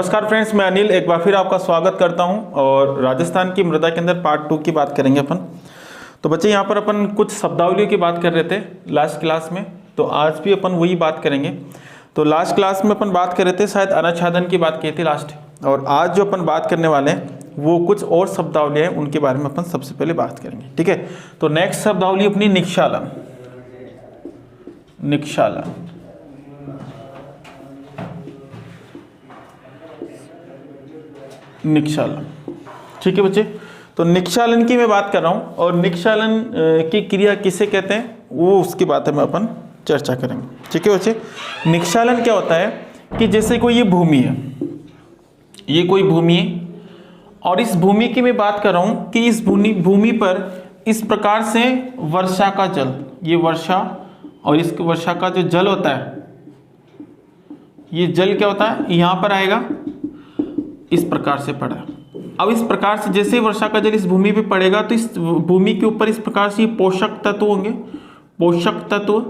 नमस्कार फ्रेंड्स, मैं अनिल एक बार फिर आपका स्वागत करता हूं और राजस्थान की मृदा के अंदर पार्ट 2 की बात करेंगे अपन। तो बच्चे यहाँ पर अपन कुछ शब्दावलियों की बात कर रहे थे लास्ट क्लास में, तो आज भी अपन वही बात करेंगे। तो लास्ट क्लास में अपन बात कर रहे थे, शायद अनाच्छादन की बात की थी लास्ट, और आज जो अपन बात करने वाले हैं वो कुछ और शब्दावलियाँ हैं, उनके बारे में अपन सबसे पहले बात करेंगे। ठीक है, तो नेक्स्ट शब्दावली अपनी निक्षालन। निक्षालन निक्षालन ठीक है बच्चे, तो निक्षालन की मैं बात कर रहा हूं और निक्षालन की क्रिया किसे कहते हैं वो उसकी बात में अपन चर्चा करेंगे। ठीक है बच्चे, निक्षालन क्या होता है कि जैसे कोई ये भूमि है, ये कोई भूमि है और इस भूमि की मैं बात कर रहा हूं कि इस भूमि पर इस प्रकार से वर्षा का जल, ये वर्षा और इस वर्षा का जो जल होता है, ये जल क्या होता है यहां पर आएगा, इस प्रकार से पड़ा। अब इस प्रकार से जैसे वर्षा का जल इस भूमि पे पड़ेगा तो इस भूमि के ऊपर इस प्रकार से ये पोषक तत्व होंगे, पोषक तत्व,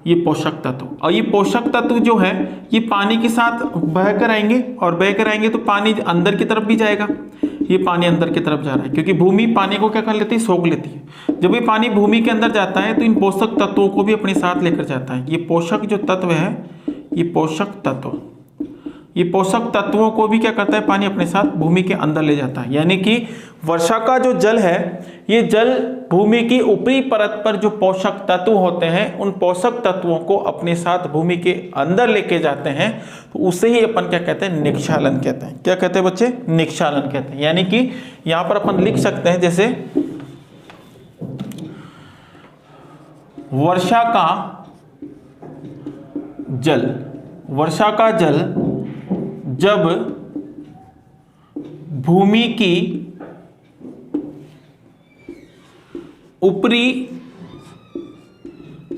ये पोषक तत्व, और ये पोषक तत्व जो है ये पानी के साथ बहकर आएंगे और बहकर आएंगे तो पानी अंदर की तरफ भी जाएगा। ये पानी अंदर की तरफ जा रहा है क्योंकि भूमि पानी को क्या कर लेती है, सोख लेती है। जब ये पानी भूमि के अंदर जाता है तो इन पोषक तत्वों को भी अपने साथ लेकर जाता है। ये पोषक जो तत्व है, ये पोषक तत्व, ये पोषक तत्वों को भी क्या करता है, पानी अपने साथ भूमि के अंदर ले जाता है। यानी कि वर्षा का जो जल है, ये जल भूमि की ऊपरी परत पर जो पोषक तत्व होते हैं उन पोषक तत्वों को अपने साथ भूमि के अंदर लेके जाते हैं, तो उसे ही अपन क्या कहते हैं, निक्षालन कहते हैं। क्या कहते हैं बच्चे, निक्षालन कहते हैं। यानी कि यहां पर अपन लिख सकते हैं जैसे वर्षा का जल, वर्षा का जल जब भूमि की ऊपरी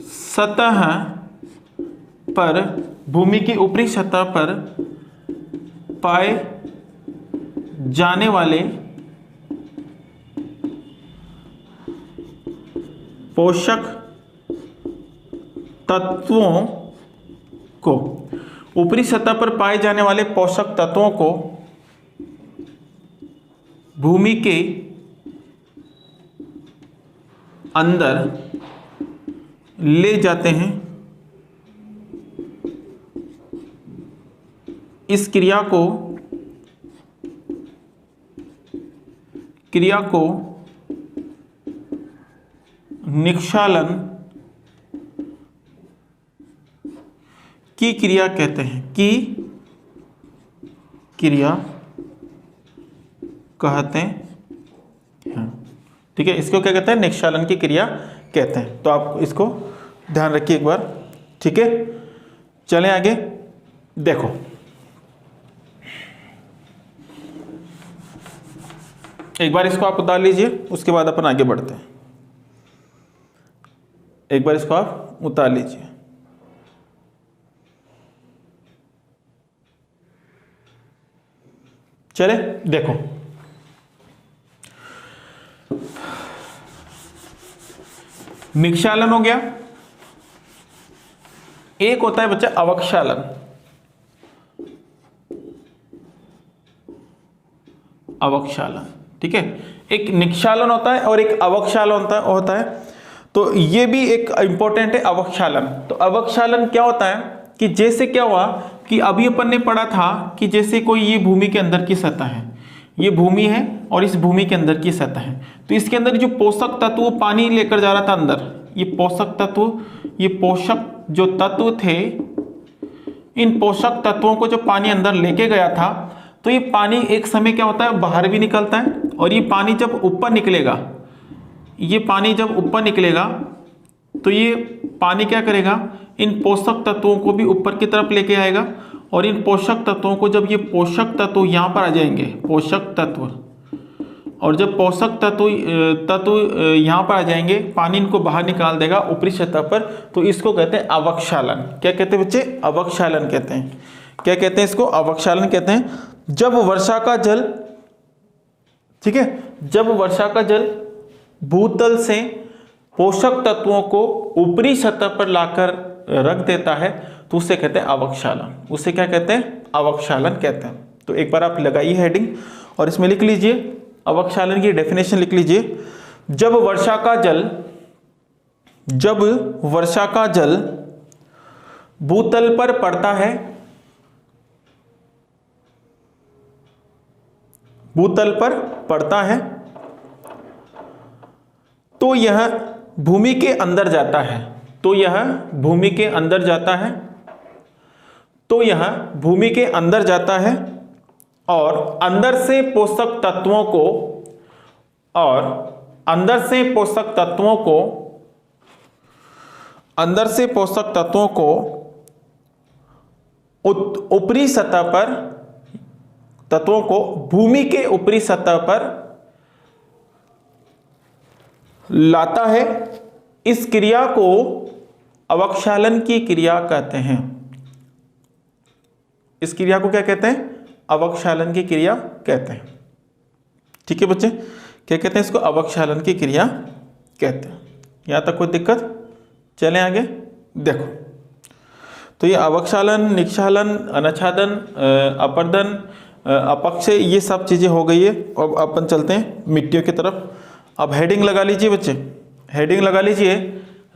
सतह पर, भूमि की ऊपरी सतह पर पाए जाने वाले पोषक तत्वों को, ऊपरी सतह पर पाए जाने वाले पोषक तत्वों को भूमि के अंदर ले जाते हैं। इस क्रिया को निक्षालन की क्रिया कहते हैं, की क्रिया कहते हैं। ठीक है, इसको क्या कहते हैं, निक्षालन की क्रिया कहते हैं। तो आप इसको ध्यान रखिए एक बार। ठीक है, चलें आगे। देखो एक बार इसको आप उतार लीजिए, उसके बाद अपन आगे बढ़ते हैं। एक बार इसको आप उतार लीजिए। चले देखो, निक्षालन हो गया, एक होता है बच्चा अवक्षालन। अवक्षालन, ठीक है, एक निक्षालन होता है और एक अवक्षालन होता है। तो ये भी एक इंपॉर्टेंट है अवक्षालन। तो अवक्षालन क्या होता है कि जैसे क्या हुआ कि अभी अपन ने पढ़ा था कि जैसे कोई ये भूमि के अंदर की सतह है, ये भूमि है और इस भूमि के अंदर की सतह है, तो इसके अंदर जो पोषक तत्व पानी लेकर जा रहा था अंदर, ये पोषक तत्व, ये पोषक जो तत्व थे, इन पोषक तत्वों को जो पानी अंदर लेके गया था, तो ये पानी एक समय क्या होता है, बाहर भी निकलता है, और ये पानी जब ऊपर निकलेगा, ये पानी जब ऊपर निकलेगा तो ये पानी क्या करेगा, इन पोषक तत्वों को भी ऊपर की तरफ लेके आएगा, और इन पोषक तत्वों को जब ये पोषक तत्व यहाँ पर आ जाएंगे, पोषक तत्व, और जब पोषक तत्व यहाँ पर आ जाएंगे, पानी इनको बाहर निकाल देगा ऊपरी सतह पर, तो इसको कहते हैं अवक्षालन। क्या कहते हैं बच्चे, अवक्षालन कहते हैं। क्या कहते हैं इसको, अवक्षालन कहते हैं। जब वर्षा का जल, ठीक है, जब वर्षा का जल भूतल से पोषक तत्वों को ऊपरी सतह पर लाकर रख देता है तो उसे कहते हैं अवक्षालन। उसे क्या कहते हैं? अवक्षालन कहते हैं। तो एक बार आप लगाइए हेडिंग और इसमें लिख लीजिए अवक्षालन की डेफिनेशन लिख लीजिए। जब वर्षा का जल भूतल पर पड़ता है, भूतल पर पड़ता है तो यह भूमि के अंदर जाता है, तो यह भूमि के अंदर जाता है, तो यह भूमि के अंदर जाता है और अंदर से पोषक तत्वों को ऊपरी सतह पर भूमि के ऊपरी सतह पर लाता है। इस क्रिया को अवक्षालन की क्रिया कहते हैं। इस क्रिया को क्या कहते हैं? अवक्षालन की क्रिया कहते हैं। ठीक है बच्चे, क्या कहते हैं इसको? अवक्षालन की क्रिया कहते हैं। यहां तक कोई दिक्कत? चलें आगे देखो। तो ये अवक्षालन, निक्षालन, अनच्छादन, अपर्दन, अपक्षय, ये सब चीजें हो गई है। अब अपन चलते हैं मिट्टियों की तरफ। अब हेडिंग लगा लीजिए बच्चे, हेडिंग लगा लीजिए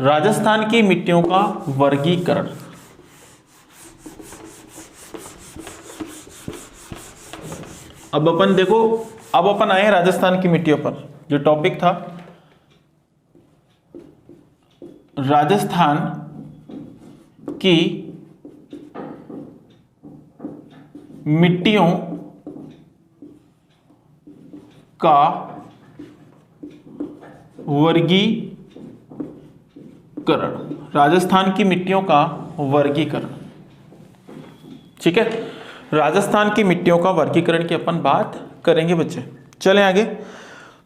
राजस्थान की मिट्टियों का वर्गीकरण। अब अपन देखो, अब अपन आए राजस्थान की मिट्टियों पर। जो टॉपिक था राजस्थान की मिट्टियों का वर्गीकरण, राजस्थान की मिट्टियों का वर्गीकरण। ठीक है, राजस्थान की मिट्टियों का वर्गीकरण की अपन बात करेंगे बच्चे। चलें आगे।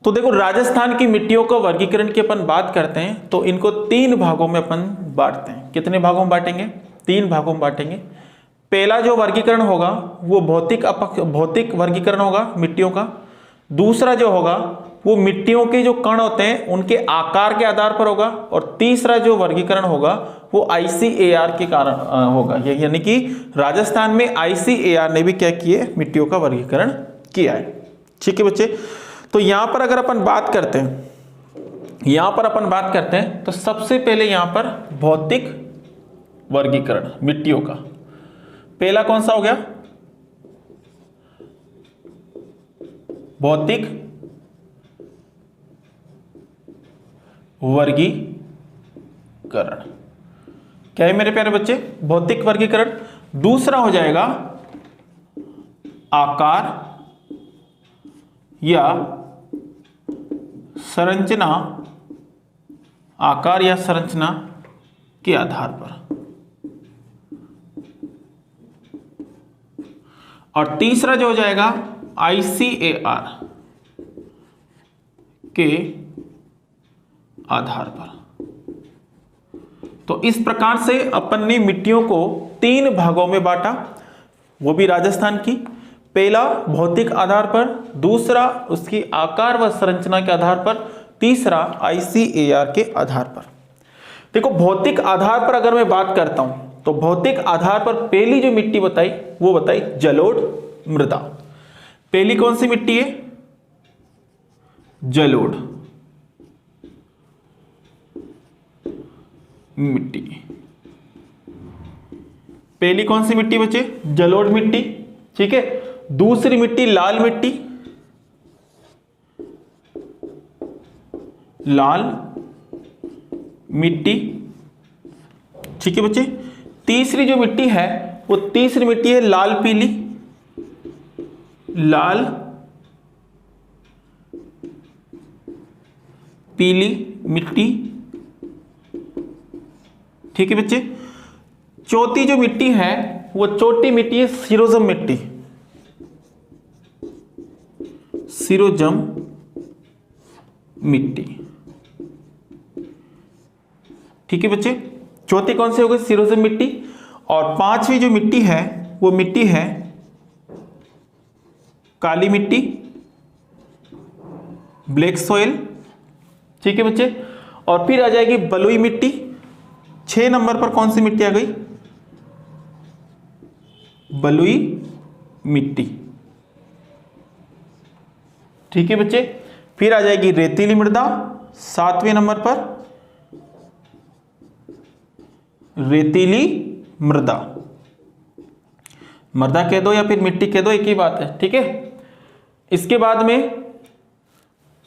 तो देखो, राजस्थान की मिट्टियों का वर्गीकरण की अपन बात करते हैं तो इनको 3 भागों में अपन बांटते हैं। कितने भागों में बांटेंगे? 3 भागों में बांटेंगे। पहला जो वर्गीकरण होगा वो भौतिक वर्गीकरण होगा मिट्टियों का। दूसरा जो होगा वो मिट्टियों के जो कण होते हैं उनके आकार के आधार पर होगा। और तीसरा जो वर्गीकरण होगा वो ICAR के कारण होगा। यानी कि राजस्थान में ICAR ने भी क्या किए? मिट्टियों का वर्गीकरण किया है। ठीक है बच्चे, तो यहां पर अगर अपन बात करते हैं, तो सबसे पहले यहां पर भौतिक वर्गीकरण मिट्टियों का पहला कौन सा हो गया? भौतिक वर्गीकरण। क्या है मेरे प्यारे बच्चे? भौतिक वर्गीकरण। दूसरा हो जाएगा आकार या संरचना, आकार या संरचना के आधार पर। और तीसरा जो हो जाएगा ICAR के आधार पर। तो इस प्रकार से अपन ने मिट्टियों को 3 भागों में बांटा, वो भी राजस्थान की। पहला भौतिक आधार पर, दूसरा उसकी आकार व संरचना के आधार पर, तीसरा ICAR के आधार पर। देखो, भौतिक आधार पर अगर मैं बात करता हूं तो भौतिक आधार पर पहली जो मिट्टी बताई वो बताई जलोढ़ मृदा। पहली कौन सी मिट्टी है? जलोढ़ मिट्टी। पहली कौन सी मिट्टी बचे? जलोढ़ मिट्टी। ठीक है, दूसरी मिट्टी लाल मिट्टी, लाल मिट्टी। ठीक है बच्चे, तीसरी जो मिट्टी है वो तीसरी मिट्टी है लाल पीली, लाल पीली मिट्टी। ठीक है बच्चे, चौथी जो मिट्टी है वो चौथी मिट्टी है सिरोजम मिट्टी, सिरोजम मिट्टी। ठीक है बच्चे, चौथी कौन सी हो गई? सिरोजम मिट्टी। और पांचवी जो मिट्टी है वो मिट्टी है काली मिट्टी, ब्लैक सॉइल। ठीक है बच्चे, और फिर आ जाएगी बलुई मिट्टी। 6 नंबर पर कौन सी मिट्टी आ गई? बलुई मिट्टी। ठीक है बच्चे। फिर आ जाएगी रेतीली मृदा 7वें नंबर पर, रेतीली मृदा। मृदा कह दो या फिर मिट्टी कह दो, एक ही बात है। ठीक है। इसके बाद में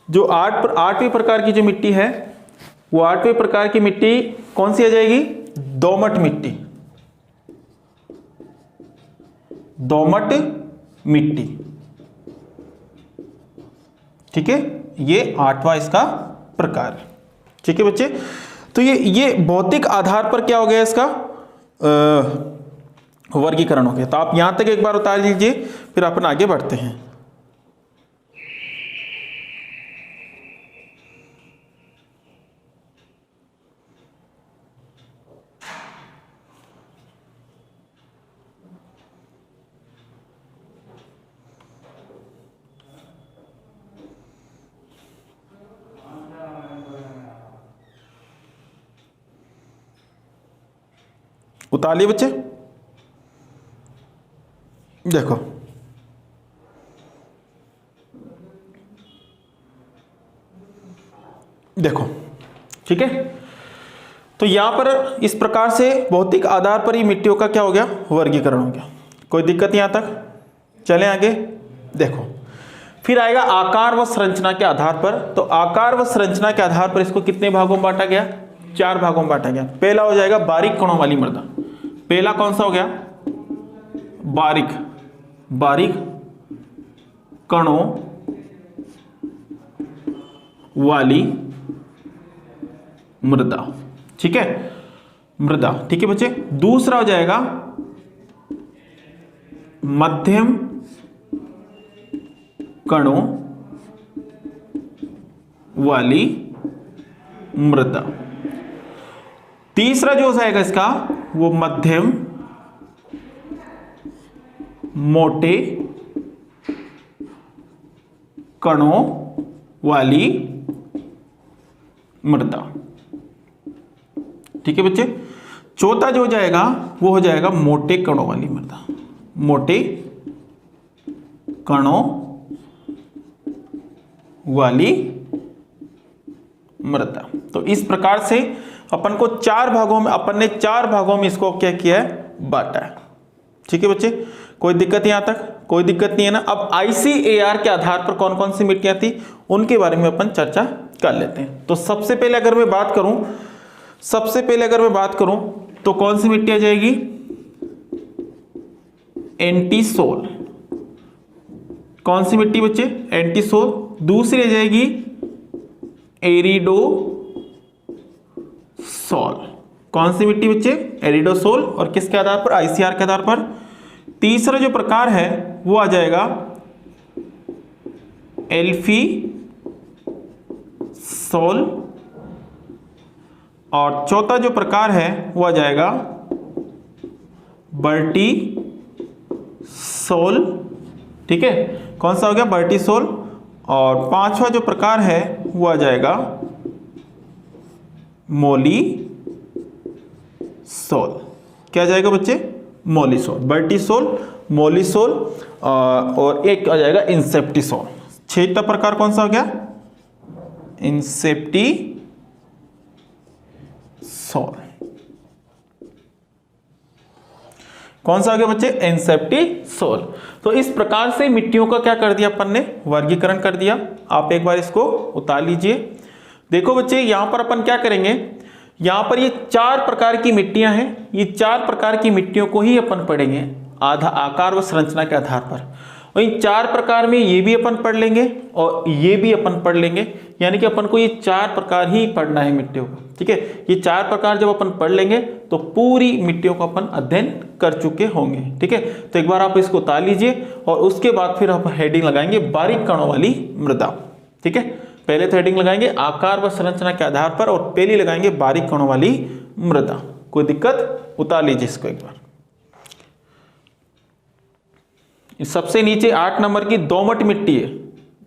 जो 8वें प्रकार की जो मिट्टी है, वो 8वें प्रकार की मिट्टी कौन सी आ जाएगी? दोमट मिट्टी। दोमट मिट्टी। ठीक है, ये 8वां इसका प्रकार है। ठीक है बच्चे। तो ये भौतिक आधार पर क्या हो गया इसका वर्गीकरण हो गया। तो आप यहां तक एक बार उतार लीजिए, फिर अपन आगे बढ़ते हैं। उतार बच्चे। देखो देखो, ठीक है। तो यहां पर इस प्रकार से भौतिक आधार पर ही मिट्टियों का क्या हो गया? वर्गीकरण हो गया। कोई दिक्कत यहां तक? चलें आगे। देखो फिर आएगा आकार व संरचना के आधार पर। तो आकार व संरचना के आधार पर इसको कितने भागों में बांटा गया? 4 भागों में बांटा गया। पहला हो जाएगा बारीक कणों वाली मृदा। पहला कौन सा हो गया? बारीक कणों वाली मृदा। ठीक है, मृदा। ठीक है बच्चे। दूसरा हो जाएगा मध्यम कणों वाली मृदा। तीसरा जो हो जाएगा इसका, वो मध्यम मोटे कणों वाली मृदा। ठीक है बच्चे। चौथा जो हो जाएगा वो हो जाएगा मोटे कणों वाली मृदा। मोटे कणों वाली मृदा। तो इस प्रकार से अपन को 4 भागों में, अपन ने 4 भागों में इसको क्या किया है? बांटा है। ठीक है बच्चे। कोई दिक्कत यहां तक? कोई दिक्कत नहीं है ना। अब ICAR के आधार पर कौन कौन सी मिट्टियां थी उनके बारे में अपन चर्चा कर लेते हैं। तो सबसे पहले अगर मैं बात करूं तो कौन सी मिट्टी आ जाएगी? एंटीसोल। कौन सी मिट्टी बच्चे? एंटीसोल। दूसरी आ जाएगी एरिडोसोल। कौन सी मिट्टी बच्चे? एरिडोसोल। और किसके आधार पर? ICAR के आधार पर। तीसरा जो प्रकार है वो आ जाएगा एल्फीसोल। और चौथा जो प्रकार है वो आ जाएगा बर्टीसोल। ठीक है, कौन सा हो गया? बर्टीसोल। और 5वां जो प्रकार है वो आ जाएगा मोलीसोल। क्या आ जाएगा बच्चे? मोलीसोल। बर्टीसोल, मोलीसोल और एक आ जाएगा इंसेप्टिसोल। 6वां प्रकार कौन सा हो गया? इंसेप्टिसोल। कौन सा हो गया बच्चे? इंसेप्टिसोल। तो इस प्रकार से मिट्टियों का क्या कर दिया अपन ने? वर्गीकरण कर दिया। आप एक बार इसको उतार लीजिए। देखो बच्चे, यहां पर अपन क्या करेंगे? यहां पर ये 4 प्रकार की मिट्टियां हैं। ये 4 प्रकार की मिट्टियों को ही अपन पढ़ेंगे आकार व संरचना के आधार पर। और इन 4 प्रकार में ये भी अपन पढ़ लेंगे और ये भी अपन पढ़ लेंगे। यानी कि अपन को ये 4 प्रकार ही पढ़ना है मिट्टियों का। ठीक है, ये 4 प्रकार जब अपन पढ़ लेंगे तो पूरी मिट्टियों का अपन अध्ययन कर चुके होंगे। ठीक है, तो एक बार आप इसको उतार लीजिए और उसके बाद फिर आप हेडिंग लगाएंगे बारीक कणों वाली मृदा। ठीक है, पहले तो हेडिंग लगाएंगे आकार व संरचना के आधार पर और पहली लगाएंगे बारीक कणों वाली मृदा। कोई दिक्कत? उतार लीजिए इसको एक बार। सबसे नीचे 8 नंबर की दोमट मिट्टी है।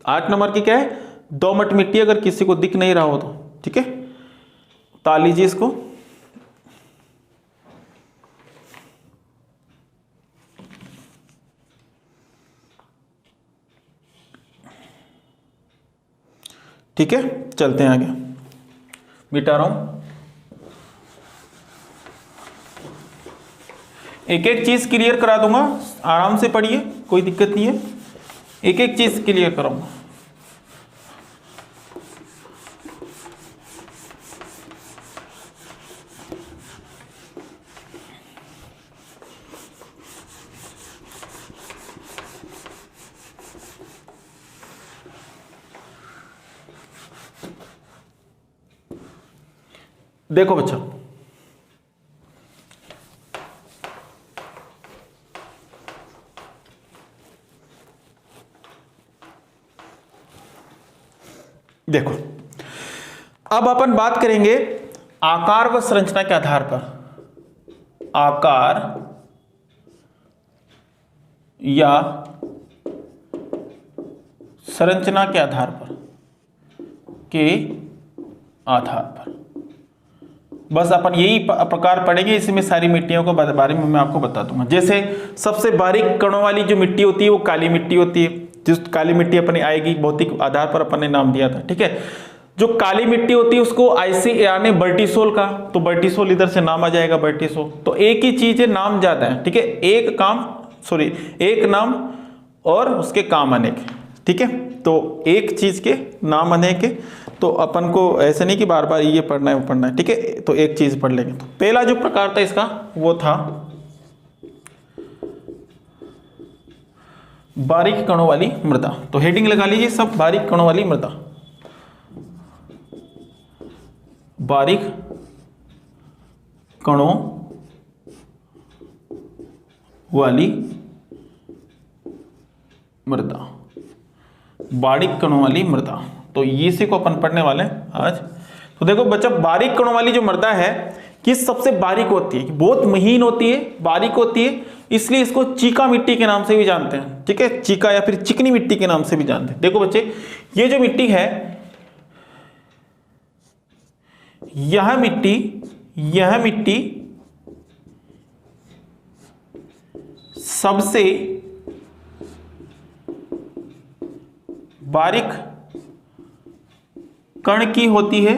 8 नंबर की क्या है? दोमट मिट्टी। अगर किसी को दिख नहीं रहा हो तो ठीक है, उतार लीजिए इसको। ठीक है, चलते हैं आगे, मिटा रहा हूं। एक एक चीज क्लियर करा दूंगा, आराम से पढ़िए, कोई दिक्कत नहीं है, एक एक चीज क्लियर कराऊंगा। देखो बच्चा, देखो अब अपन बात करेंगे आकार व संरचना के आधार पर, आकार या संरचना के आधार पर, बस अपन यही प्रकार पढ़ेंगे, इसमें सारी मिट्टियों के बारे में मैं आपको बता दूंगा। जैसे सबसे बारीक कणों वाली जो मिट्टी होती है वो काली मिट्टी होती है, जिस काली मिट्टी अपनी आएगी भौतिक आधार पर अपन ने नाम दिया था, ठीक है। जो काली मिट्टी होती है उसको ICAR ने बर्टिसोल का, तो बर्टिसोल इधर से नाम आ जाएगा बर्टिसोल। तो एक ही चीज है, नाम ज्यादा है, ठीक है, एक नाम और उसके काम अनेक, ठीक है। तो एक चीज के नाम अनेक है, तो अपन को ऐसे नहीं कि बार बार ये पढ़ना है वो पढ़ना है, ठीक है, तो एक चीज पढ़ लेंगे। तो पहला जो प्रकार था इसका वो था बारीक कणों वाली मृदा। तो हेडिंग लगा लीजिए सब, बारीक कणों वाली मृदा, बारीक कणों वाली मृदा, बारीक कणों वाली मृदा। तो इसी को अपन पढ़ने वाले हैं आज। तो देखो बच्चा, बारीक कणों वाली जो मृदा है किस सबसे बारीक होती है, बहुत महीन होती है, बारीक होती है, इसलिए इसको चीका मिट्टी के नाम से भी जानते हैं, ठीक है, चीका या फिर चिकनी मिट्टी के नाम से भी जानते हैं। देखो बच्चे, ये जो मिट्टी है, यह मिट्टी सबसे बारीक कण की होती है,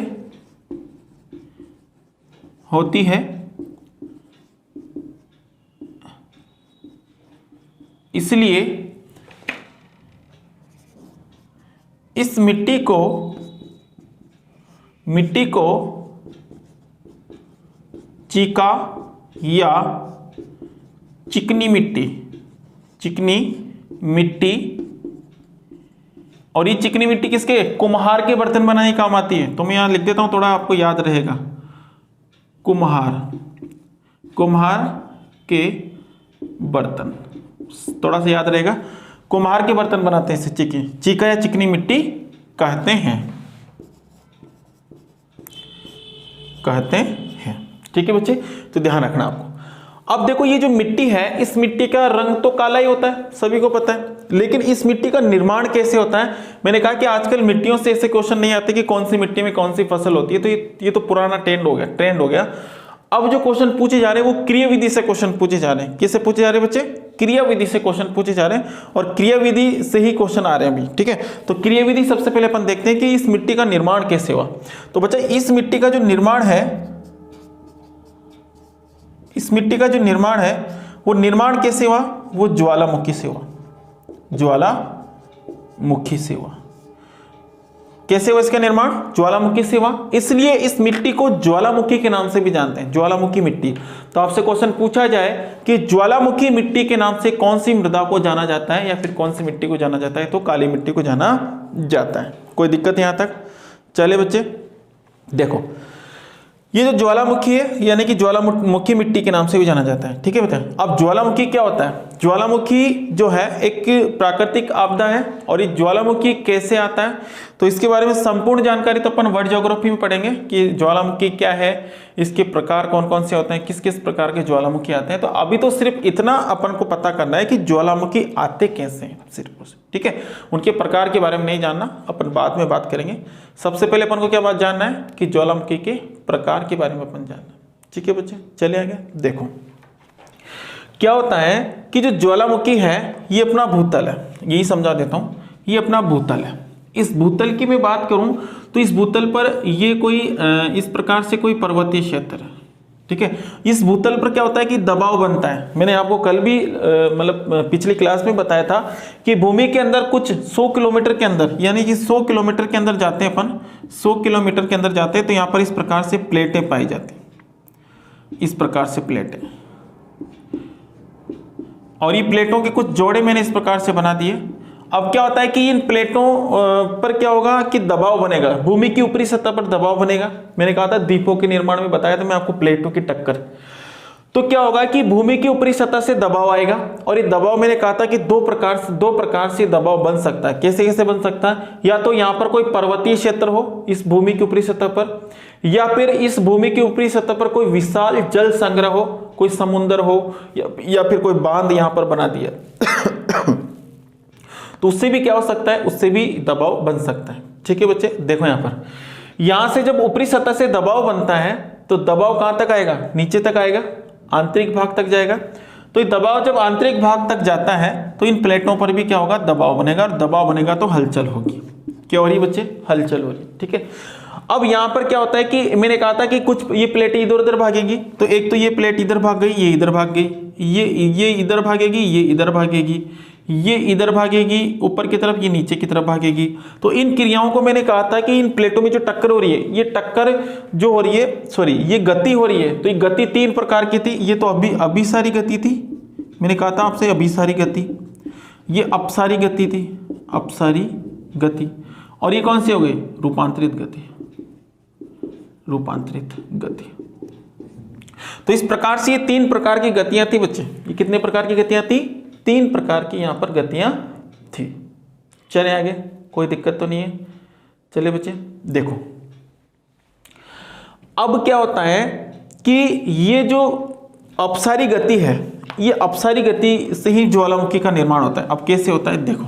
इसलिए इस मिट्टी को चीका या चिकनी मिट्टी, और ये चिकनी मिट्टी किसके, कुम्हार के बर्तन बनाने काम आती है। तो मैं यहां लिख देता हूं, थोड़ा आपको याद रहेगा, कुम्हार के बर्तन, थोड़ा सा याद रहेगा, कुम्हार के बर्तन बनाते हैं इसे चीका या चिकनी मिट्टी कहते हैं, ठीक है बच्चे। तो ध्यान रखना आपको। अब देखो, ये जो मिट्टी है, इस मिट्टी का रंग तो काला ही होता है, सभी को पता है, लेकिन इस मिट्टी का निर्माण कैसे होता है। मैंने कहा कि आजकल मिट्टियों से ऐसे क्वेश्चन नहीं आते कि कौन सी मिट्टी में कौन सी फसल होती है, तो ये तो पुराना ट्रेंड हो गया। अब जो क्वेश्चन पूछे जा रहे हैं वो क्रिया विधि से क्वेश्चन पूछे जा रहे हैं। किससे पूछे जा रहे हैं बच्चे, क्रिया विधि से क्वेश्चन पूछे जा रहे हैं, और क्रिया विधि से ही क्वेश्चन आ रहे हैं अभी, ठीक है। तो क्रिया विधि सबसे पहले अपन देखते हैं कि इस मिट्टी का निर्माण कैसे हुआ। तो बच्चा, इस मिट्टी का जो निर्माण है, वो निर्माण कैसे हुआ, वो ज्वालामुखी से हुआ। कैसे हुआ इसका निर्माण, ज्वालामुखी से हुआ, इसलिए इस मिट्टी को ज्वालामुखी के नाम से भी जानते हैं, ज्वालामुखी मिट्टी। तो आपसे क्वेश्चन पूछा जाए कि ज्वालामुखी मिट्टी के नाम से कौन सी मृदा को जाना जाता है या फिर कौन सी मिट्टी को जाना जाता है, तो काली मिट्टी को जाना जाता है। कोई दिक्कत यहां तक? चले बच्चे, देखो, ये जो ज्वालामुखी है, यानी कि ज्वालामुखी मिट्टी के नाम से भी जाना जाता है, ठीक है बेटा। अब ज्वालामुखी क्या होता है, ज्वालामुखी जो है एक प्राकृतिक आपदा है, और ये ज्वालामुखी कैसे आता है, तो इसके बारे में संपूर्ण जानकारी तो अपन वर्ल्ड ज्योग्राफी में पढ़ेंगे कि ज्वालामुखी क्या है, इसके प्रकार कौन कौन से होते हैं, किस किस प्रकार के ज्वालामुखी आते हैं। तो अभी तो सिर्फ इतना अपन को पता करना है कि ज्वालामुखी आते कैसे हैं, सिर्फ, ठीक है। उनके प्रकार के बारे में नहीं जानना, अपन बाद में बात करेंगे। सबसे पहले अपन को क्या बात जानना है कि ज्वालामुखी के प्रकार के बारे में अपन जानना, ठीक है बच्चे। चले आगे, देखो क्या होता है कि जो ज्वालामुखी है ये अपना भूतल है, यही समझा देता हूं, ये अपना भूतल है, इस भूतल की मैं बात करूं तो इस भूतल पर ये कोई इस प्रकार से कोई पर्वतीय क्षेत्र है, ठीक है। इस भूतल पर क्या होता है कि दबाव बनता है। मैंने आपको कल भी मतलब पिछली क्लास में बताया था कि भूमि के अंदर कुछ 100 किलोमीटर के अंदर, यानी कि 100 किलोमीटर के अंदर जाते हैं अपन, 100 किलोमीटर के अंदर जाते हैं तो यहाँ पर इस प्रकार से प्लेटें पाई जाती हैं, इस प्रकार से प्लेटें। और ये प्लेटों के कुछ जोड़े मैंने इस प्रकार से बना दिए। अब क्या होता है कि इन प्लेटों पर क्या होगा कि दबाव बनेगा, भूमि की ऊपरी सतह पर दबाव बनेगा। मैंने कहा था द्वीपों के निर्माण में बताया था मैं आपको प्लेटों की टक्कर। तो क्या होगा कि भूमि की ऊपरी सतह से दबाव आएगा, और ये दबाव मैंने कहा था कि दो प्रकार से दबाव बन सकता है। कैसे कैसे बन सकता है? या तो यहाँ पर कोई पर्वतीय क्षेत्र हो इस भूमि की ऊपरी सतह पर, या फिर इस भूमि की ऊपरी सतह पर कोई विशाल जल संग्रह हो, कोई समुद्र हो, या फिर कोई बांध यहाँ पर बना दिया तो उससे भी क्या हो सकता है, उससे भी दबाव बन सकता है। ठीक है बच्चे, देखो यहाँ पर, यहां से जब ऊपरी सतह से दबाव बनता है तो दबाव कहां तक आएगा? नीचे तक आएगा, आंतरिक भाग तक जाएगा। तो ये दबाव जब आंतरिक भाग तक जाता है तो इन प्लेटों पर भी क्या होगा? दबाव बनेगा, और दबाव बनेगा तो हलचल होगी। क्या हो रही बच्चे? हलचल हो रही। ठीक है, अब यहां पर क्या होता है कि मैंने कहा था कि कुछ ये प्लेटें इधर उधर भागेंगी। तो एक तो ये प्लेट इधर भाग गई, ये इधर भाग गई, ये इधर भागेगी, ये इधर भागेगी, ये इधर भागेगी ऊपर की तरफ, ये नीचे की तरफ भागेगी। तो इन क्रियाओं को मैंने कहा था कि इन प्लेटों में जो टक्कर हो रही है, ये टक्कर जो हो रही है, सॉरी ये गति हो रही है, तो ये गति 3 प्रकार की थी। ये तो अभिसारी गति थी, मैंने कहा था आपसे अभिसारी गति, ये अपसारी गति थी, अपसारी गति, और ये कौन सी हो गई? रूपांतरित गति, रूपांतरित गति। तो इस प्रकार से ये 3 प्रकार की गतियां थी बच्चे। ये कितने प्रकार की गतियां थी? 3 प्रकार की यहां पर गतियां थी। चले आगे, कोई दिक्कत तो नहीं है। चलिए बच्चे देखो, अब क्या होता है कि ये जो अपसारी गति है, ये अपसारी गति से ही ज्वालामुखी का निर्माण होता है। अब कैसे होता है देखो,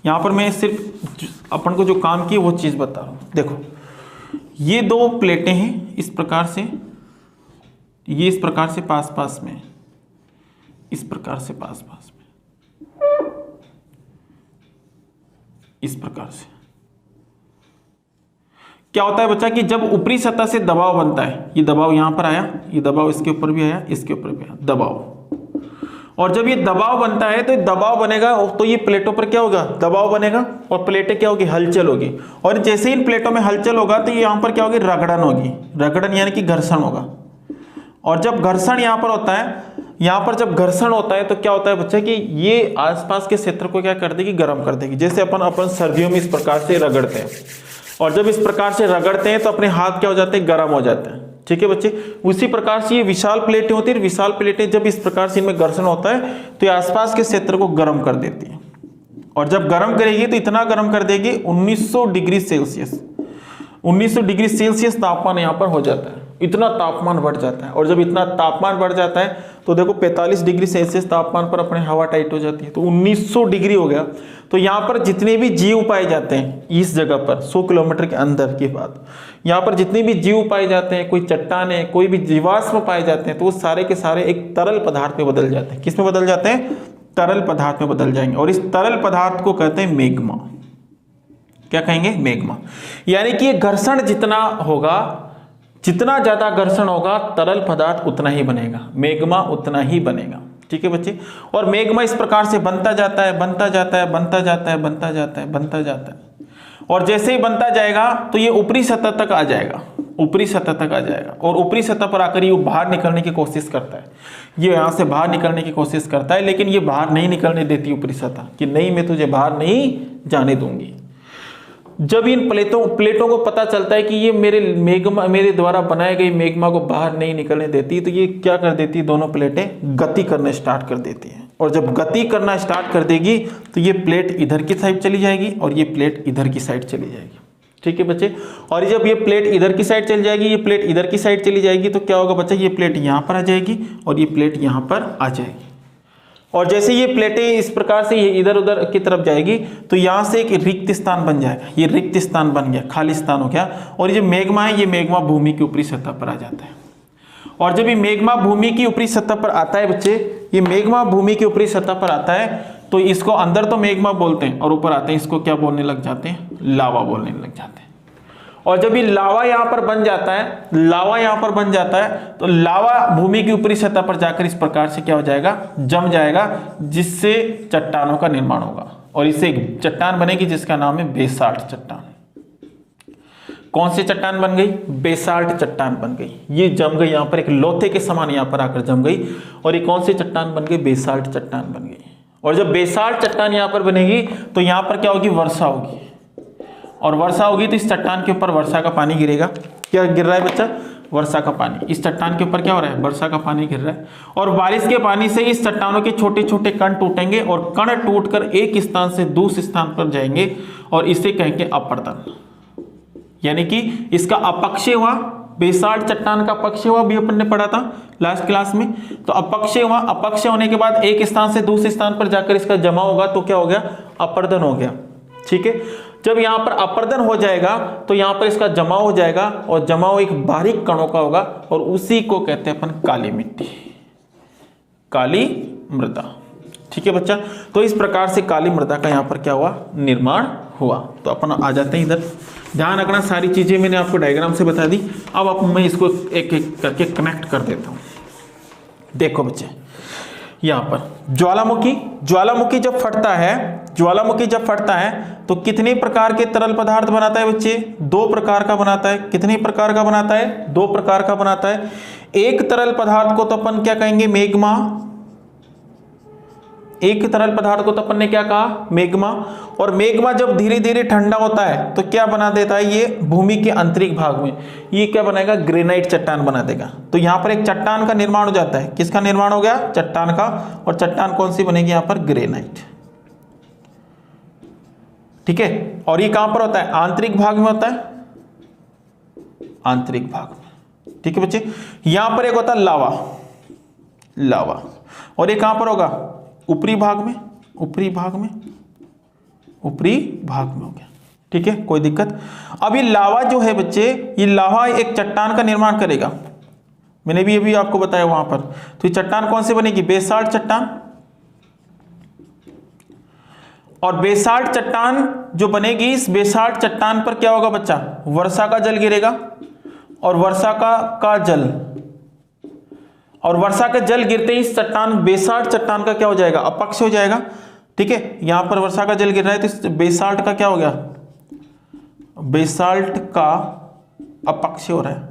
यहां पर मैं सिर्फ अपन को जो काम की वो चीज बता रहा हूं। देखो, ये 2 प्लेटें हैं इस प्रकार से, ये इस प्रकार से पास पास में, इस प्रकार से पास पास में, इस प्रकार से। क्या होता है बच्चा कि जब ऊपरी सतह से दबाव बनता है, ये दबाव यहां पर आया, ये दबाव इसके ऊपर भी आया, इसके ऊपर भी आया दबाव, और जब ये दबाव बनता है तो दबाव बनेगा तो ये प्लेटों पर क्या होगा? दबाव बनेगा, और प्लेटें क्या होगी? हलचल होगी। और जैसे ही इन प्लेटों में हलचल होगा तो ये यहां पर क्या होगी? रगड़न होगी, रगड़न यानी कि घर्षण होगा। और जब घर्षण यहां पर होता है, यहां पर जब घर्षण होता है तो क्या होता है बच्चा कि ये आसपास के क्षेत्र को क्या कर देगी? गर्म कर देगी। जैसे अपन सर्दियों में इस प्रकार से रगड़ते हैं, और जब इस प्रकार से रगड़ते हैं तो अपने हाथ क्या हो जाते हैं? गर्म हो जाते हैं। ठीक है बच्चे, उसी प्रकार से ये विशाल प्लेटें होती है, विशाल प्लेटें जब इस प्रकार से इनमें घर्षण होता है तो ये आसपास के क्षेत्र को गर्म कर देती है। और जब गर्म करेगी तो इतना गर्म कर देगी 1900 डिग्री सेल्सियस, 1900 डिग्री सेल्सियस तापमान यहाँ पर हो जाता है। इतना तापमान बढ़ जाता है, और जब इतना तापमान बढ़ जाता है तो देखो 45 डिग्री सेल्सियस तापमान पर अपने हवा टाइट हो जाती है, तो 1900 डिग्री हो गया। तो यहाँ पर जितने भी जीव पाए जाते हैं इस जगह पर 100 किलोमीटर के अंदर की बात, यहाँ पर जितने भी जीव पाए जाते हैं, कोई चट्टाने, कोई भी जीवाश्म पाए जाते हैं, तो वो सारे के सारे एक तरल पदार्थ में बदल जाते हैं। किस में बदल जाते हैं? तरल पदार्थ में बदल जाएंगे, और इस तरल पदार्थ को कहते हैं मैग्मा। क्या कहेंगे? मैग्मा। यानी कि घर्षण जितना होगा, जितना ज्यादा घर्षण होगा तरल पदार्थ उतना ही बनेगा, मैग्मा उतना ही बनेगा। ठीक है बच्चे, और मैग्मा इस प्रकार से बनता जाता है, बनता जाता है, बनता जाता है, बनता जाता है, बनता जाता है, और जैसे ही बनता जाएगा तो ये ऊपरी सतह तक आ जाएगा, ऊपरी सतह तक आ जाएगा, और ऊपरी सतह पर आकर ये बाहर निकलने की कोशिश करता है। ये यहाँ से बाहर निकलने की कोशिश करता है, लेकिन ये बाहर नहीं निकलने देती ऊपरी सतह, कि नहीं मैं तुझे बाहर नहीं जाने दूंगी। जब इन प्लेटों को पता चलता है कि ये मेरे द्वारा बनाए गए मैग्मा को बाहर नहीं निकलने देती, तो ये क्या कर देती? दोनों प्लेटें गति करना स्टार्ट कर देती हैं, और जब गति करना स्टार्ट कर देगी तो ये प्लेट इधर की साइड चली जाएगी, और ये प्लेट इधर की साइड चली जाएगी। ठीक है बच्चे, और जब ये प्लेट इधर की साइड चली जाएगी, ये प्लेट इधर की साइड चली जाएगी, तो क्या होगा बच्चा? ये प्लेट यहाँ पर आ जाएगी, और ये प्लेट यहाँ पर आ जाएगी। और जैसे ये प्लेटें इस प्रकार से इधर उधर की तरफ जाएगी तो यहाँ से एक रिक्त स्थान बन जाएगा, ये रिक्त स्थान बन गया, खाली स्थान हो गया, और ये मैग्मा है, ये मैग्मा भूमि की ऊपरी सतह पर आ जाता है। और जब ये मैग्मा भूमि की ऊपरी सतह पर आता है बच्चे, ये मैग्मा भूमि की ऊपरी सतह पर आता है तो इसको अंदर तो मेग्मा बोलते हैं और ऊपर आते हैं इसको क्या बोलने लग जाते हैं, लावा बोलने लग जाते हैं। और जब ये लावा यहां पर बन जाता है, लावा यहां पर बन जाता है, तो लावा भूमि की ऊपरी सतह पर जाकर इस प्रकार से क्या हो जाएगा, जम जाएगा, जिससे चट्टानों का निर्माण होगा और इससे एक चट्टान बनेगी जिसका नाम है बेसाल्ट चट्टान। कौन सी चट्टान बन गई, बेसाल्ट चट्टान बन गई। ये जम गई यहां पर, एक लोथे के समान यहां पर आकर जम गई और ये कौन सी चट्टान बन गई, बेसाल्ट चट्टान बन गई। और जब बेसाल्ट चट्टान यहां पर बनेगी तो यहां पर क्या होगी, वर्षा होगी, और वर्षा होगी तो इस चट्टान के ऊपर वर्षा का पानी गिरेगा। क्या गिर रहा है बच्चा, वर्षा का पानी। इस चट्टान के ऊपर क्या हो रहा है, वर्षा का पानी गिर रहा है, और बारिश के पानी से इस चट्टानों के छोटे छोटे कण टूटेंगे और कण टूटकर एक स्थान से दूसरे स्थान पर जाएंगे और इसे कहेंगे अपर्दन। यानी कि इसका अपक्षय हुआ, बेसाल्ट चट्टान का अपक्षय हुआ भी अपन ने पढ़ा था लास्ट क्लास में। तो अपक्षय हुआ, अपक्षय होने के बाद एक स्थान से दूसरे स्थान पर जाकर इसका जमा होगा तो क्या हो गया, अपर्दन हो गया। ठीक है, जब यहां पर अपर्दन हो जाएगा तो यहां पर इसका जमाव हो जाएगा और जमाव एक बारीक कणों का होगा और उसी को कहते हैं अपन काली मिट्टी, काली मृदा। ठीक है बच्चा, तो इस प्रकार से काली मृदा का यहां पर क्या हुआ, निर्माण हुआ। तो अपन आ जाते हैं इधर, ध्यान रखना सारी चीजें मैंने आपको डायग्राम से बता दी। अब मैं इसको एक एक करके कनेक्ट कर देता हूं। देखो बच्चे, यहां पर ज्वालामुखी जब फटता है, ज्वालामुखी जब फटता है तो कितने प्रकार के तरल पदार्थ बनाता है बच्चे, 2 प्रकार का बनाता है। कितने प्रकार का बनाता है, 2 प्रकार का बनाता है। एक तरल पदार्थ को तो अपन क्या कहेंगे, मेग्मा। एक तरल पदार्थ को तो अपन ने क्या कहा, मेग्मा। और मेग्मा जब धीरे धीरे ठंडा होता है तो क्या बना देता है, ये भूमि के आंतरिक भाग में ये क्या बनाएगा, ग्रेनाइट चट्टान बना देगा। तो यहां पर एक चट्टान का निर्माण हो जाता है। किसका निर्माण हो गया, चट्टान का। और चट्टान कौन सी बनेगी यहां पर, ग्रेनाइट। ठीक है, और ये कहां पर होता है, आंतरिक भाग में होता है, आंतरिक भाग में। ठीक है बच्चे, यहां पर एक होता है लावा, लावा, और ये कहां पर होगा, ऊपरी भाग में, ऊपरी भाग में, ऊपरी भाग में हो गया। ठीक है, कोई दिक्कत। अब ये लावा जो है बच्चे, ये लावा एक चट्टान का निर्माण करेगा, मैंने भी अभी आपको बताया वहां पर। तो ये चट्टान कौन सी बनेगी, बेसाल्ट चट्टान। और बेसाल्ट चट्टान जो बनेगी, इस बेसाल्ट चट्टान पर क्या होगा बच्चा, वर्षा का जल गिरेगा और वर्षा का जल, और वर्षा का जल गिरते ही इस चट्टान, बेसाल्ट चट्टान का क्या हो जाएगा, अपक्ष हो जाएगा। ठीक है, यहां पर वर्षा का जल गिर रहा है तो इस बेसाल्ट का क्या हो गया, बेसाल्ट का अपक्ष हो रहा है,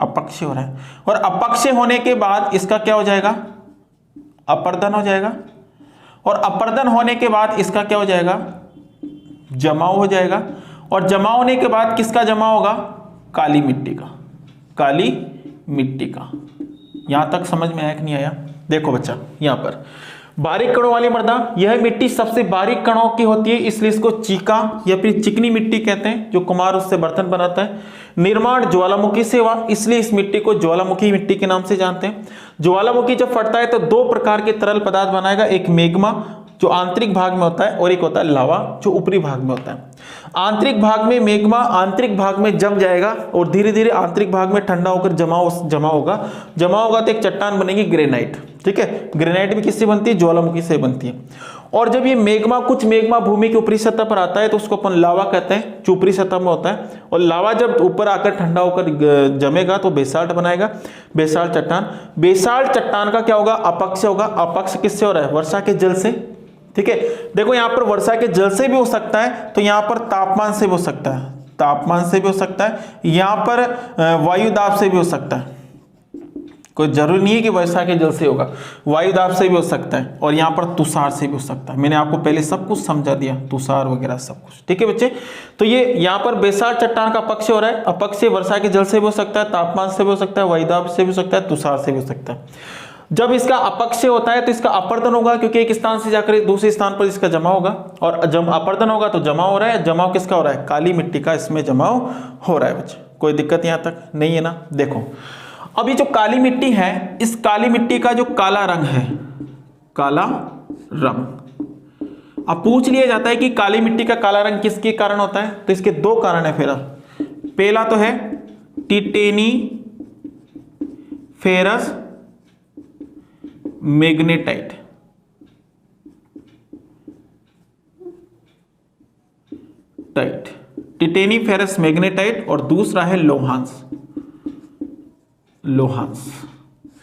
अपक्ष हो रहा है। और अपक्ष होने के बाद इसका क्या हो जाएगा, अपर्दन हो जाएगा। और अपर्दन होने के बाद इसका क्या हो जाएगा, जमाव हो जाएगा। और जमा होने के बाद किसका जमा होगा, काली मिट्टी का, काली मिट्टी का। यहां तक समझ में आया कि नहीं आया। देखो बच्चा, यहां पर बारीक कणों वाली मृदा, यह मिट्टी सबसे बारीक कणों की होती है, इसलिए इसको चीका या फिर चिकनी मिट्टी कहते हैं, जो कुम्हार उससे बर्तन बनाता है। निर्माण ज्वालामुखी से हुआ, इसलिए इस मिट्टी को ज्वालामुखी मिट्टी के नाम से जानते हैं। ज्वालामुखी जब फटता है तो 2 प्रकार के तरल पदार्थ बनाएगा, एक मेग्मा जो आंतरिक भाग में होता है और एक होता है लावा जो ऊपरी भाग में होता है। आंतरिक भाग में मेग्मा आंतरिक भाग में जम जाएगा और धीरे धीरे आंतरिक भाग में ठंडा होकर जमा होगा तो एक चट्टान बनेगी, ग्रेनाइट। ठीक है, ग्रेनाइट भी किससे बनती है, ज्वालामुखी से बनती है। और जब ये मेग्मा, कुछ मेग्मा भूमि की ऊपरी सतह पर आता है तो उसको अपन लावा कहते हैं, जो ऊपरी सतह में होता है। और लावा जब ऊपर आकर ठंडा होकर जमेगा तो बेसाल्ट बनाएगा, बेसाल्ट चट्टान। बेसाल्ट चट्टान का क्या होगा, अपक्ष होगा। अपक्ष किससे हो रहा है, वर्षा के जल से। ठीक है, देखो यहां पर वर्षा के जल से भी हो सकता है, तो यहां पर तापमान से भी हो सकता है, तापमान से भी हो सकता है, यहां पर वायु दाब से भी हो सकता है। कोई जरूरी नहीं है कि वर्षा के जल से होगा, वायु दाब से भी हो सकता है, और यहां पर तुषार से भी हो सकता है। मैंने आपको पहले सब कुछ समझा दिया, तुषार वगैरह सब कुछ। ठीक है बच्चे, तो ये यहां पर बेसाल्ट चट्टान का अपक्ष हो रहा है। अपक्ष वर्षा के जल से भी हो सकता है, तापमान से भी हो सकता है, वायु दाब से भी हो सकता है, तुषार से भी हो सकता है। जब इसका अपक्ष होता है तो इसका अपर्दन होगा, क्योंकि एक स्थान से जाकर दूसरे स्थान पर इसका जमा होगा। और जब अपर्दन होगा तो जमा हो रहा है, जमाव किसका हो रहा है, काली मिट्टी का इसमें जमाव हो रहा है बच्चे। कोई दिक्कत यहां तक नहीं है ना। देखो अब ये जो काली मिट्टी है, इस काली मिट्टी का जो काला रंग है, काला रंग, अब पूछ लिया जाता है कि काली मिट्टी का काला रंग किसके कारण होता है, तो इसके 2 कारण है। फिर पहला तो है टिटेनी फेरस मैग्नेटाइट, टिटेनीफेरस मैग्नेटाइट और दूसरा है लोहांस।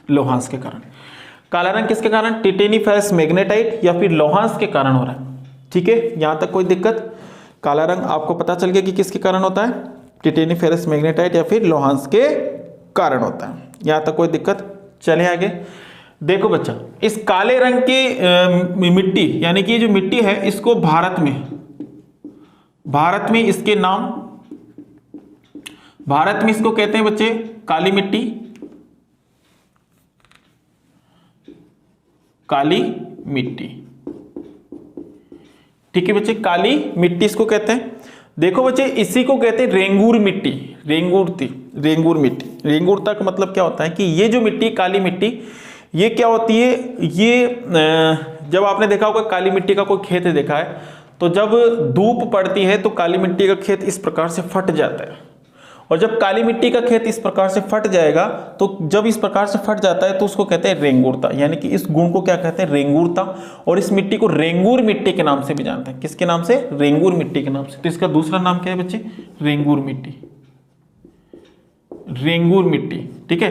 लोहांस के कारण। काला रंग किसके कारण? टिटेनीफेरस मैग्नेटाइट या फिर लोहांस के कारण हो रहा है। ठीक है, यहां तक कोई दिक्कत? काला रंग आपको पता चल गया कि किसके कारण होता है? टिटेनीफेरस मैग्नेटाइट या फिर लोहांस के कारण होता है। यहां तक कोई दिक्कत? चले आगे। देखो बच्चा, इस काले रंग की मिट्टी, यानी कि जो मिट्टी है, इसको भारत में इसके नाम, भारत में इसको कहते हैं बच्चे काली मिट्टी। काली मिट्टी, ठीक है बच्चे, काली मिट्टी इसको कहते हैं। देखो बच्चे, इसी को कहते हैं रेंगूर मिट्टी। रेंगूर मिट्टी। रेंगूरता का मतलब क्या होता है कि ये जो मिट्टी, काली मिट्टी, ये क्या होती है? ये जब आपने देखा होगा काली मिट्टी का कोई खेत देखा है, तो जब धूप पड़ती है तो काली मिट्टी का खेत इस प्रकार से फट जाता है। और जब काली मिट्टी का खेत इस प्रकार से फट जाएगा, तो जब इस प्रकार से फट जाता है तो उसको कहते हैं रेंगूरता, यानी कि इस गुण को क्या कहते हैं? रेंगूरता। और इस मिट्टी को रेंगूर मिट्टी के नाम से भी जानते हैं। किसके नाम से? रेंगूर मिट्टी के नाम से। तो इसका दूसरा नाम क्या है बच्चे? रेंगूर मिट्टी। रेंगूर मिट्टी, ठीक है।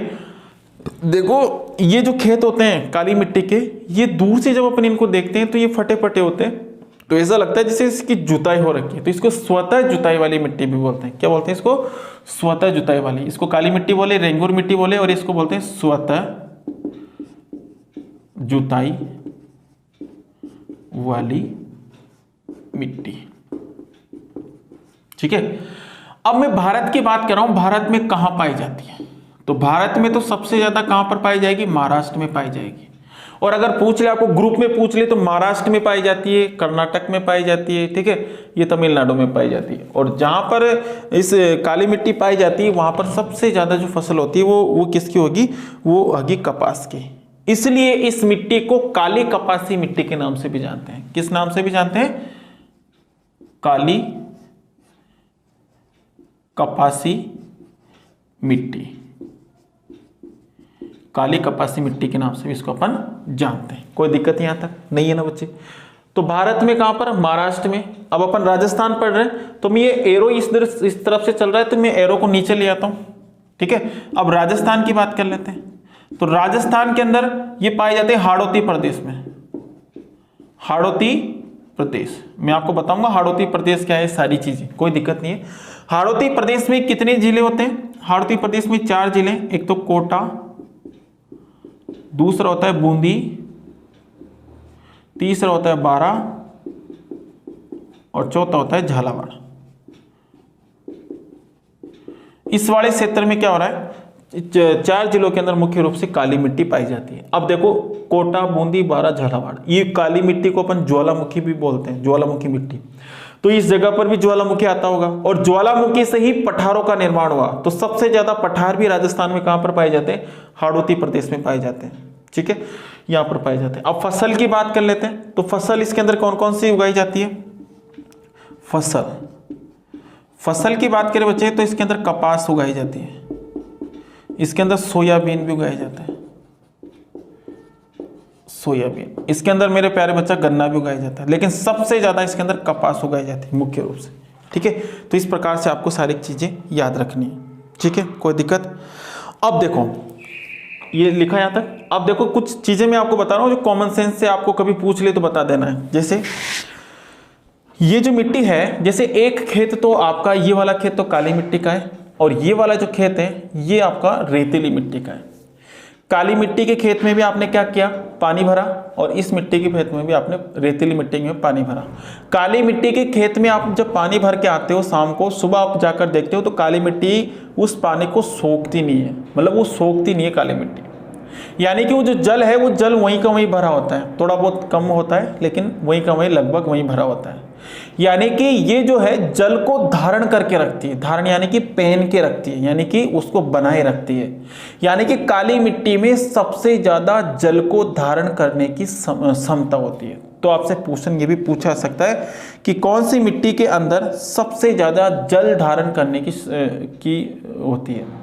देखो, ये जो खेत होते हैं काली मिट्टी के, ये दूर से जब अपन इनको देखते हैं तो ये फटे फटे होते हैं, तो ऐसा लगता है जैसे इसकी जुताई हो रखी है। तो इसको स्वतः जुताई वाली मिट्टी भी बोलते हैं। क्या बोलते हैं इसको? स्वतः जुताई वाली। इसको काली मिट्टी बोले, रेंगूर मिट्टी बोले, और इसको बोलते हैं स्वतः जुताई वाली मिट्टी। ठीक है। अब मैं भारत की बात कर रहा हूं, भारत में कहां पाई जाती है? तो भारत में तो सबसे ज्यादा कहां पर पाई जाएगी? महाराष्ट्र में पाई जाएगी। और अगर पूछ ले, आपको ग्रुप में पूछ ले, तो महाराष्ट्र में पाई जाती है, कर्नाटक में पाई जाती है, ठीक है, ये तमिलनाडु में पाई जाती है। और जहां पर इस काली मिट्टी पाई जाती है, वहां पर सबसे ज्यादा जो फसल होती है वो किसकी होगी? वो होगी कपास की। इसलिए इस मिट्टी को काली कपासी मिट्टी के नाम से भी जानते हैं। किस नाम से भी जानते हैं? काली कपासी मिट्टी। काली कपासी मिट्टी के नाम से भी इसको अपन जानते हैं। कोई दिक्कत यहां तक नहीं है ना बच्चे? तो भारत में कहां पर? महाराष्ट्र में। अब अपन राजस्थान पढ़ रहे हैं, तो मैं ये एरो इस तरफ से चल रहा है, तो मैं एरो को नीचे ले आता हूं। ठीक है। अब राजस्थान की बात कर लेते हैं। तो राजस्थान के अंदर ये पाए जाते हैं हाड़ौती प्रदेश में। हाड़ौती प्रदेश, मैं आपको बताऊंगा हाड़ौती प्रदेश क्या है, सारी चीजें, कोई दिक्कत नहीं है। हाड़ौती प्रदेश में कितने जिले होते हैं? हाड़ौती प्रदेश में 4 जिले। एक तो कोटा, दूसरा होता है बूंदी, तीसरा होता है बारा, और चौथा होता है झालावाड़। इस वाले क्षेत्र में क्या हो रहा है? 4 जिलों के अंदर मुख्य रूप से काली मिट्टी पाई जाती है। अब देखो, कोटा, बूंदी, बारा, झालावाड़, ये काली मिट्टी को अपन ज्वालामुखी भी बोलते हैं, ज्वालामुखी मिट्टी। तो इस जगह पर भी ज्वालामुखी आता होगा, और ज्वालामुखी से ही पठारों का निर्माण हुआ। तो सबसे ज्यादा पठार भी राजस्थान में कहां पर पाए जाते हैं? हाड़ौती प्रदेश में पाए जाते हैं। ठीक है, यहां पर पाए जाते हैं। अब फसल की बात कर लेते हैं। तो फसल इसके अंदर कौन कौन सी उगाई जाती है? फसल की बात करें बच्चे, तो इसके अंदर कपास उगाई जाती है, इसके अंदर सोयाबीन भी उगाया जाता है, सोयाबीन। इसके अंदर मेरे प्यारे बच्चा गन्ना भी उगाया जाता है, लेकिन सबसे ज्यादा इसके अंदर कपास उगाई जाती है मुख्य रूप से। ठीक है, तो इस प्रकार से आपको सारी चीजें याद रखनी है। ठीक है, कोई दिक्कत? अब देखो, ये लिखा यहां तक। अब देखो, कुछ चीजें मैं आपको बता रहा हूं जो कॉमन सेंस से आपको कभी पूछ ले तो बता देना है। जैसे ये जो मिट्टी है, जैसे एक खेत तो आपका, ये वाला खेत तो काली मिट्टी का है, और ये वाला जो खेत है ये आपका रेतीली मिट्टी का है। काली मिट्टी के खेत में भी आपने क्या किया? पानी भरा, और इस मिट्टी के खेत में भी आपने, रेतीली मिट्टी में पानी भरा। काली मिट्टी के खेत में आप जब पानी भर के आते हो शाम को, सुबह आप जाकर देखते हो तो काली मिट्टी उस पानी को सोखती नहीं है, मतलब वो सोखती नहीं है काली मिट्टी। यानी कि वो जो जल है, वो जल वहीं का वहीं भरा होता है, थोड़ा बहुत कम होता है, लेकिन वहीं का वहीं लगभग वहीं भरा होता है। यानी कि ये जो है जल को धारण करके रखती है, धारण यानी कि पहन के रखती है, यानी कि उसको बनाए रखती है। यानी कि काली मिट्टी में सबसे ज्यादा जल को धारण करने की क्षमता होती है। तो आपसे क्वेश्चन ये भी पूछा सकता है कि कौन सी मिट्टी के अंदर सबसे ज्यादा जल धारण करने की होती है?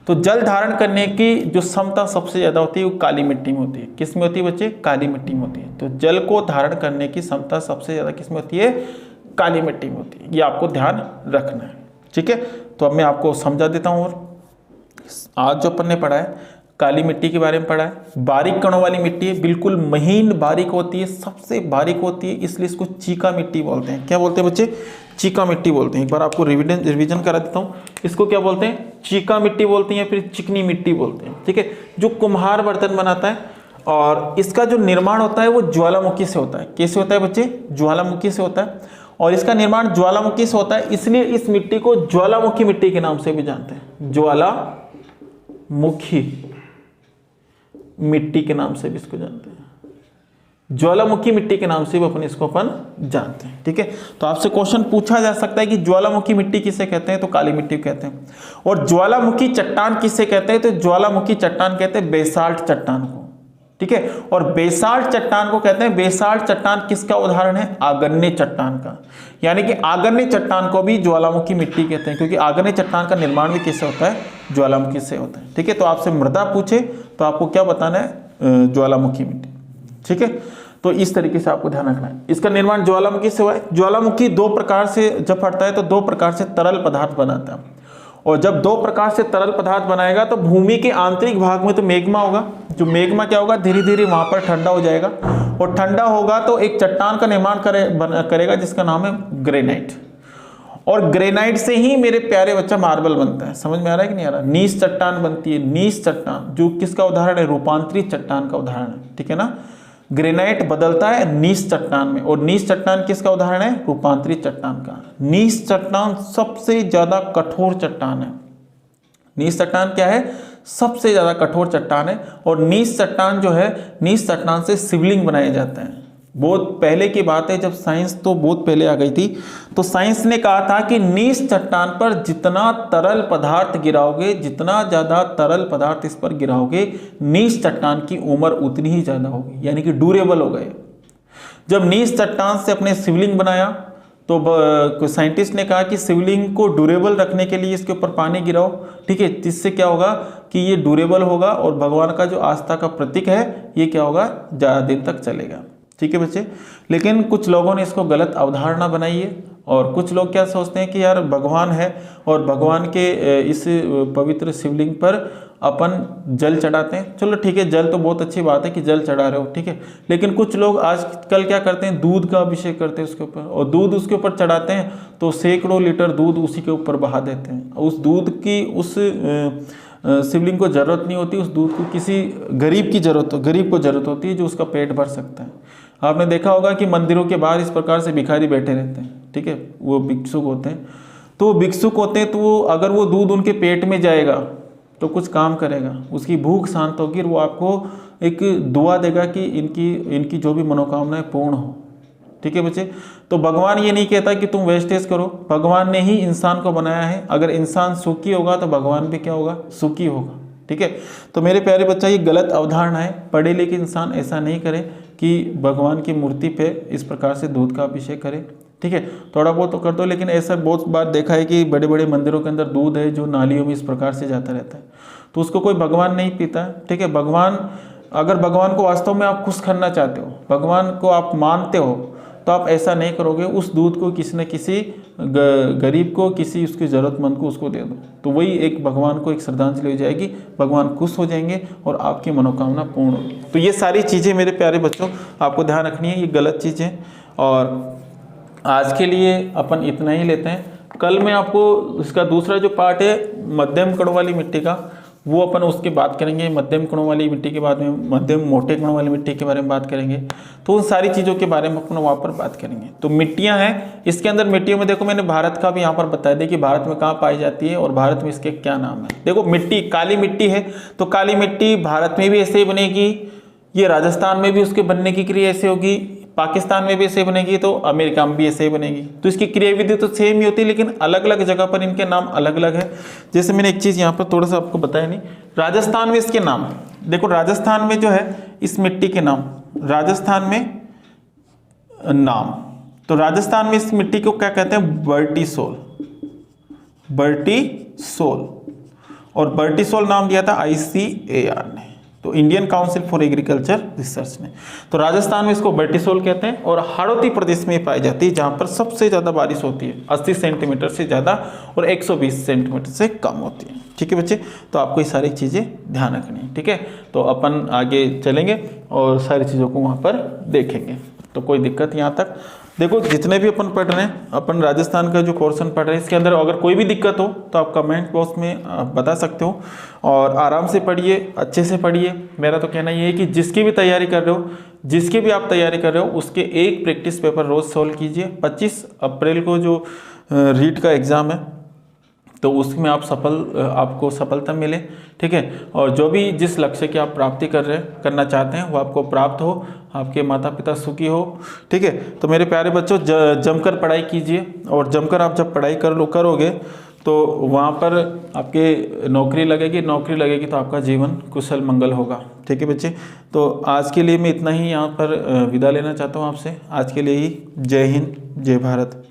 तो जल धारण करने की जो क्षमता सबसे ज्यादा होती है वो काली मिट्टी में होती है। किस में होती है बच्चे? काली मिट्टी में होती है। तो जल को धारण करने की क्षमता सबसे ज्यादा किस में होती है? काली मिट्टी में होती है। ये आपको ध्यान रखना है, ठीक है। तो अब मैं आपको समझा देता हूँ। और आज जो अपन ने पढ़ा है काली मिट्टी के बारे में पढ़ा है। बारीक कणों वाली मिट्टी है, बिल्कुल महीन बारीक होती है, सबसे बारीक होती है, इसलिए इसको चीका मिट्टी बोलते हैं। क्या बोलते हैं बच्चे? चीका मिट्टी बोलते हैं। एक बार आपको रिवीजन करा देता हूँ। इसको क्या बोलते हैं? चीका मिट्टी बोलते हैं, फिर चिकनी मिट्टी बोलते हैं, ठीक है। जो कुम्हार बर्तन बनाता है और इसका जो निर्माण होता है वो ज्वालामुखी से होता है। कैसे होता है बच्चे? ज्वालामुखी से होता है। और इसका निर्माण ज्वालामुखी से होता है, इसलिए इस मिट्टी को ज्वालामुखी मिट्टी के नाम से भी जानते हैं। ज्वालामुखी मिट्टी के नाम से भी इसको जानते हैं। ज्वालामुखी मिट्टी के नाम से भी अपन जानते हैं, ठीक है। तो आपसे क्वेश्चन पूछा जा सकता है कि ज्वालामुखी मिट्टी किसे कहते हैं? तो काली मिट्टी कहते हैं। और ज्वालामुखी चट्टान किसे कहते हैं? तो ज्वालामुखी चट्टान कहते हैं बेसाल्ट चट्टान को, ठीक है। और बेसाल्ट चट्टान को कहते हैं, बेसाल्ट चट्टान किसका उदाहरण है? आगन्य चट्टान का। यानी कि आगन्य चट्टान को भी ज्वालामुखी मिट्टी कहते हैं, क्योंकि आगन्य चट्टान का निर्माण भी किससे होता है? ज्वालामुखी से होता है, ठीक है। तो आपसे मृदा पूछे तो आपको क्या बताना है? ज्वालामुखी मिट्टी, ठीक है। तो इस तरीके से आपको ध्यान रखना है। इसका निर्माण ज्वालामुखी से हुआ है। ज्वालामुखी दो प्रकार से जब फटता है तो दो प्रकार से तरल पदार्थ बनाता है। और जब दो प्रकार से तरल पदार्थ बनाएगा तो भूमि के आंतरिक भाग में तो मैग्मा होगा। जो मैग्मा क्या होगा? धीरे धीरे वहां पर ठंडा हो जाएगा, और ठंडा होगा तो एक चट्टान का निर्माण करेगा जिसका नाम है ग्रेनाइट। और ग्रेनाइट से ही मेरे प्यारे बच्चा मार्बल बनता है। समझ में आ रहा है कि नहीं आ रहा? नीस चट्टान बनती है, नीस चट्टान, जो किसका उदाहरण है? रूपांतरित चट्टान का उदाहरण है, ठीक है ना। ग्रेनाइट बदलता है नीस चट्टान में, और नीस चट्टान किसका उदाहरण है? रूपांतरित चट्टान का। नीस चट्टान सबसे ज्यादा कठोर चट्टान है। नीस चट्टान क्या है? सबसे ज्यादा कठोर चट्टान है। और नीस चट्टान जो है, नीस चट्टान से शिवलिंग बनाए जाते हैं। बहुत पहले की बात है, जब साइंस तो बहुत पहले आ गई थी, तो साइंस ने कहा था कि नीस चट्टान पर जितना तरल पदार्थ गिराओगे, जितना ज्यादा तरल पदार्थ इस पर गिराओगे, नीस चट्टान की उम्र उतनी ही ज्यादा होगी, यानी कि ड्यूरेबल हो गए। जब नीस चट्टान से अपने शिवलिंग बनाया तो साइंटिस्ट ने कहा कि शिवलिंग को ड्यूरेबल रखने के लिए इसके ऊपर पानी गिराओ, ठीक है। जिससे क्या होगा कि ये ड्यूरेबल होगा, और भगवान का जो आस्था का प्रतीक है ये क्या होगा? ज़्यादा दिन तक चलेगा, ठीक है बच्चे। लेकिन कुछ लोगों ने इसको गलत अवधारणा बनाई है, और कुछ लोग क्या सोचते हैं कि यार भगवान है और भगवान के इस पवित्र शिवलिंग पर अपन जल चढ़ाते हैं। चलो ठीक है, जल तो बहुत अच्छी बात है कि जल चढ़ा रहे हो, ठीक है। लेकिन कुछ लोग आजकल क्या करते हैं? दूध का अभिषेक करते हैं उसके ऊपर, और दूध उसके ऊपर चढ़ाते हैं तो सैकड़ों लीटर दूध उसी के ऊपर बहा देते हैं। उस दूध की उस शिवलिंग को जरूरत नहीं होती, उस दूध को किसी गरीब को जरूरत होती है जो उसका पेट भर सकता है। आपने देखा होगा कि मंदिरों के बाहर इस प्रकार से भिखारी बैठे रहते हैं, ठीक है। वो भिक्षुक होते हैं, तो भिक्षुक होते हैं, तो वो अगर वो दूध उनके पेट में जाएगा तो कुछ काम करेगा, उसकी भूख शांत होगी, और वो आपको एक दुआ देगा कि इनकी जो भी मनोकामनाएं पूर्ण हो, ठीक है बच्चे। तो भगवान ये नहीं कहता कि तुम वेस्टेज करो, भगवान ने ही इंसान को बनाया है। अगर इंसान सुखी होगा तो भगवान भी क्या होगा? सुखी होगा, ठीक है। तो मेरे प्यारे बच्चा, ये गलत अवधारणा है। पढ़े लिखे इंसान ऐसा नहीं करे कि भगवान की मूर्ति पे इस प्रकार से दूध का अभिषेक करे, ठीक है। थोड़ा बहुत तो कर दो, लेकिन ऐसा बहुत बार देखा है कि बड़े बड़े मंदिरों के अंदर दूध है जो नालियों में इस प्रकार से जाता रहता है, तो उसको कोई भगवान नहीं पीता है, ठीक है। अगर भगवान को वास्तव में आप खुश करना चाहते हो, भगवान को आप मानते हो, तो आप ऐसा नहीं करोगे। उस दूध को किसी न किसी गरीब को, किसी उसकी ज़रूरतमंद को उसको दे दो, तो वही एक भगवान को एक श्रद्धांजलि हो जाएगी, भगवान खुश हो जाएंगे और आपकी मनोकामना पूर्ण होगी। तो ये सारी चीज़ें मेरे प्यारे बच्चों आपको ध्यान रखनी है, ये गलत चीज़ें। और आज के लिए अपन इतना ही लेते हैं। कल मैं आपको इसका दूसरा जो पार्ट है मध्यम कणों वाली मिट्टी का, वो अपन उसकी बात करेंगे। मध्यम कणों वाली मिट्टी के बाद में मध्यम मोटे कणों वाली मिट्टी के बारे में बात करेंगे। तो उन सारी चीज़ों के बारे में अपन वहाँ पर बात करेंगे। तो मिट्टियाँ हैं, इसके अंदर मिट्टियों में देखो मैंने भारत का भी यहाँ पर बता दिया कि भारत में कहाँ पाई जाती है और भारत में इसके क्या नाम है। देखो मिट्टी, काली मिट्टी है, तो काली मिट्टी भारत में भी ऐसे ही बनेगी, ये राजस्थान में भी उसके बनने की क्रिया ऐसे होगी, पाकिस्तान में भी ऐसे बनेगी, तो अमेरिका में भी ऐसे ही बनेगी। तो इसकी क्रिया विधि तो सेम ही होती है, लेकिन अलग अलग जगह पर इनके नाम अलग अलग है। जैसे मैंने एक चीज़ यहाँ पर थोड़ा सा आपको बताया नहीं, राजस्थान में इसके नाम, देखो राजस्थान में जो है इस मिट्टी के नाम, राजस्थान में नाम, तो राजस्थान में इस मिट्टी को क्या कहते हैं? बर्टीसोल, बर्टीसोल। और बर्टीसोल नाम दिया था ICAR ने, तो Indian council for agriculture research ने। तो राजस्थान में इसको बर्टिसोल कहते हैं और हाड़ौती प्रदेश में पाई जाती है जहाँ पर सबसे ज़्यादा बारिश होती है, 80 सेंटीमीटर से ज़्यादा और 120 सेंटीमीटर से कम होती है। ठीक है बच्चे, तो आपको ये सारी चीज़ें ध्यान रखनी है। ठीक है, तो अपन आगे चलेंगे और सारी चीज़ों को वहाँ पर देखेंगे। तो कोई दिक्कत यहाँ तक देखो, जितने भी अपन पढ़ रहे हैं, अपन राजस्थान का जो पोर्शन पढ़ रहे हैं, इसके अंदर अगर कोई भी दिक्कत हो तो आप कमेंट बॉक्स में बता सकते हो और आराम से पढ़िए, अच्छे से पढ़िए। मेरा तो कहना ये है कि जिसकी भी तैयारी कर रहे हो, जिसकी भी आप तैयारी कर रहे हो, उसके एक प्रैक्टिस पेपर रोज़ सॉल्व कीजिए। 25 अप्रैल को जो रीट का एग्ज़ाम है तो उसमें आपको सफलता मिले। ठीक है, और जो भी जिस लक्ष्य की आप प्राप्ति करना चाहते हैं वो आपको प्राप्त हो, आपके माता पिता सुखी हो। ठीक है, तो मेरे प्यारे बच्चों, जमकर पढ़ाई कीजिए और जमकर आप जब पढ़ाई करोगे तो वहाँ पर आपके नौकरी लगेगी तो आपका जीवन कुशल मंगल होगा। ठीक है बच्चे, तो आज के लिए मैं इतना ही यहाँ पर विदा लेना चाहता हूँ आपसे। आज के लिए ही जय हिंद, जय भारत।